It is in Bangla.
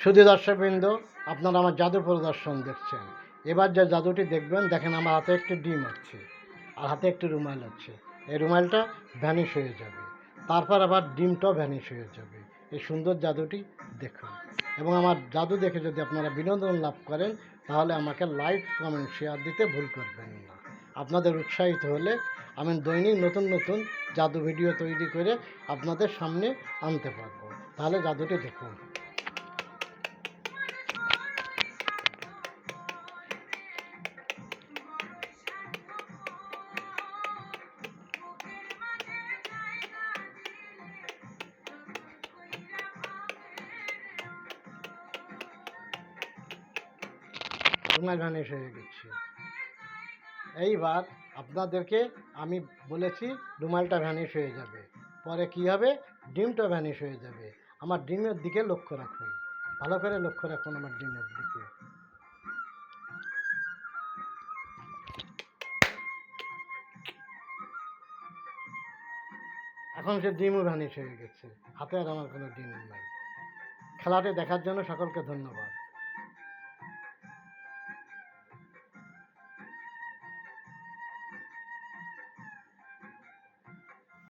শুধু দর্শকবৃন্দ, আপনারা আমার জাদু প্রদর্শন দেখছেন। এবার যে জাদুটি দেখবেন, দেখেন আমার হাতে একটি ডিম আছে আর হাতে একটি রুমাল আছে। এই রুমালটা ভ্যানিশ হয়ে যাবে, তারপর আবার ডিমটাও ভ্যানিশ হয়ে যাবে। এই সুন্দর জাদুটি দেখুন, এবং আমার জাদু দেখে যদি আপনারা বিনোদন লাভ করেন, তাহলে আমাকে লাইক, কমেন্ট, শেয়ার দিতে ভুল করবেন না। আপনাদের উৎসাহিত হলে আমি দৈনিক নতুন নতুন জাদু ভিডিও তৈরি করে আপনাদের সামনে আনতে পারবো। তাহলে জাদুটি দেখুন। রুমাল ভ্যানিশ হয়ে গেছে। এইবার আপনাদেরকে আমি বলেছি রুমালটা ভ্যানিশ হয়ে যাবে, পরে কি হবে, ডিমটা ভ্যানিশ হয়ে যাবে। আমার ডিমের দিকে লক্ষ্য রাখুন, ভালো করে লক্ষ্য রাখুন আমার ডিমের দিকে। এখন সে ডিমও ভ্যানিশ হয়ে গেছে, হাতে আর আমার কোনো ডিম নাই। খেলাটি দেখার জন্য সকলকে ধন্যবাদ।